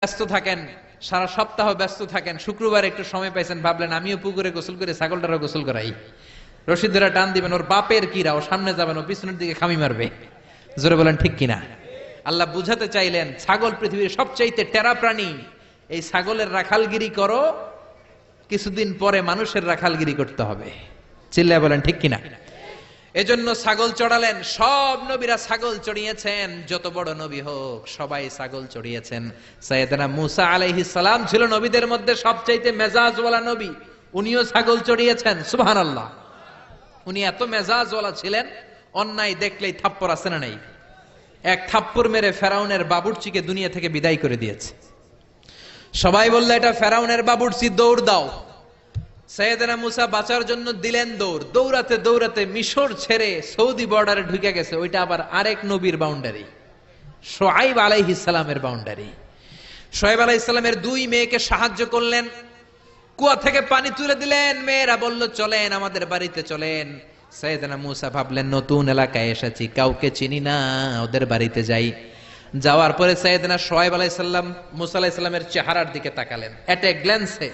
ব্যস্ত থাকেন, সারা সপ্তাহ ব্যস্ত থাকেন, শুক্রবার একটু সময় পাইছেন, ভাবলেন আমিও পুকুরে গোসল করে ছাগলটারও গোসল করাই। রশিদ ধরে টান দিবেন, ওর বাপের কিরা, ও সামনে যাবেন, ও পিছনের দিকে খামি মারবে। জোরে বলেন ঠিক কিনা? আল্লাহ বুঝাতে চাইলেন ছাগল পৃথিবীর সবচাইতে টেরা প্রাণী, এই ছাগলের রাখালগিরি করো, কিছুদিন পরে মানুষের রাখালগিরি করতে হবে। চিল্লায় বলেন ঠিক কিনা? এজন্য ছাগল চড়ালেন। সব নবীরা ছাগল চড়িয়েছেন, যত বড় নবী হোক সবাই ছাগল চড়িয়েছেন। সাইয়েদনা মুসা আলাইহিস সালাম ছিল নবীদের মধ্যে সবচাইতে মেজাজওয়ালা নবী, উনিও ছাগল চড়িয়েছেন। সুবহানাল্লাহ। উনি এত মেজাজওয়ালা ছিলেন, অন্যায় দেখলেই থাপ্পড় আছে না নাই? এক থাপ্পড় মেরে ফেরাউনের বাবুর্চিকে দুনিয়া থেকে বিদায় করে দিয়েছে। সবাই বলল এটা ফেরাউনের বাবুর্চি, দৌড় দাও। সাইয়েদনা মুসা বাঁচার জন্য দিলেন দৌড়। দৌড়াতে দৌড়াতে মিশর ছেড়ে সৌদি বর্ডারে ঢুকে গেছে। ওইটা আবার আরেক নবীর বাউন্ডারি, শুআয়ব আলাইহিস সালামের বাউন্ডারি। শুআয়ব আলাইহিস সালামের দুই মেয়েকে সাহায্য করলেন, কুয়া থেকে পানি তুলে দিলেন। মেয়েরা বলল চলেন আমাদের বাড়িতে চলেন। সাইয়েদনা মুসা ভাবলেন নতুন এলাকায় এসেছি, কাউকে চিনি না, ওদের বাড়িতে যাই। যাওয়ার পরে সাইয়েদনা শুআয়ব আলাইহিস সালাম মুসা আলাইহিস সালামের চেহারার দিকে তাকালেন। এট এ গ্ল্যান্সে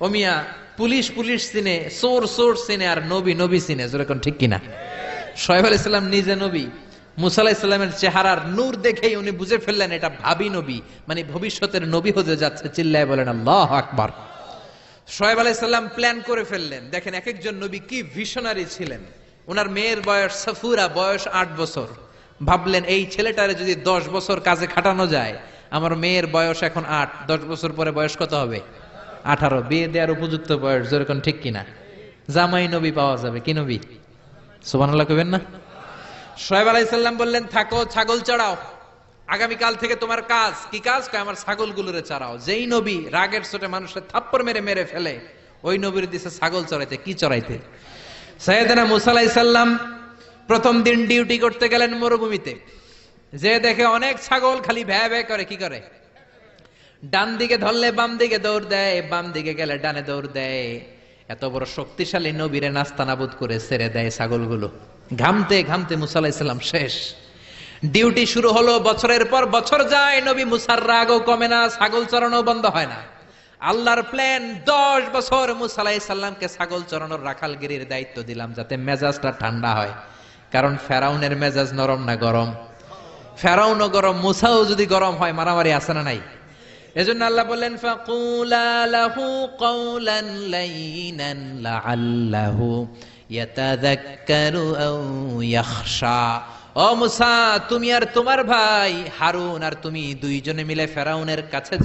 ও মিয়া, পুলিশ পুলিশ চিনে, চোর চোর চিনে, আর নবী নবী চিনে। যেরকম ঠিক কিনা? শুআয়ব আলাইহিস সালাম নিজে নবী। মুসা আলাইহিস সালামের চেহারার নূর দেখেই উনি বুঝে ফেললেন এটা ভাবী নবী, মানে ভবিষ্যতের নবী হতে যাচ্ছে। চিল্লায় বলেন আল্লাহু আকবার। শুআয়ব আলাইহিস সালাম প্ল্যান করে ফেললেন। দেখেন এক একজন নবী কি ভিশনারি ছিলেন। ওনার মেয়ের বয়স সাফুরা, বয়স 8 বছর। ভাবলেন এই ছেলেটারে যদি 10 বছর কাজে খাটানো যায়, আমার মেয়ের বয়স এখন 8, 10 বছর পরে বয়স কত হবে? 18। বিয়ে দেওয়ার উপযুক্ত বয়স। যেরকম ঠিক কিনা? জামাই নবী পাওয়া যাবে। কি নবী? সুবহানাল্লাহ কইবেন না? শুআয়ব আলাইহিস সালাম বললেন থাকো, ছাগল চড়াও, আগামীকাল থেকে তোমার কাজ কি? কাজ? আমার ছাগলগুলোরে চড়াও। যেই নবী রাগের চোটে মানুষের থাপ্পড় মেরে মেরে ফেলে, ওই নবীর দিছে ছাগল চড়াইতে। কি চড়াইতে? সাইয়েদনা মুসা আলাইহিস সালাম প্রথম দিন ডিউটি করতে গেলেন মরুভূমিতে। যে দেখে অনেক ছাগল খালি ভ্যা ভ্যা করে। কি করে? ডান দিকে ধরলে বাম দিকে দৌড় দেয়, বাম দিকে গেলে ডানে দৌড় দেয়। এত বড় শক্তিশালী নবীরে নাস্তানাবুদ করে ছেড়ে দেয় ছাগলগুলো। ঘামতে ঘামতে মুসা আলাইহিস সালাম শেষ। ডিউটি শুরু হলো। বছরের পর বছর যায়, নবী মুসার রাগও কমে না, ছাগল চড়ানো বন্ধ হয় না। আল্লাহর প্ল্যান, 10 বছর মুসা আলাইহিস সালামকে ছাগল চড়ানোর রাখালগিরির দায়িত্ব দিলাম, যাতে মেজাজটা ঠান্ডা হয়। কারণ ফেরাউনের মেজাজ নরম না গরম? ফেরাউনও গরম, মুসাও যদি গরম হয়, মারামারি আছে না নাই? এজন্য আল্লাহ বললেন ফাকুলা লাহু কাওলান লাইনান লাআল্লাহু ইয়াতাযাক্কারু আও ইয়াখশা। ও মুসা, তুমি আর তোমার ভাই হারুন আর তুমি দুইজনে মিলে ফেরাউনের কাছে যাও।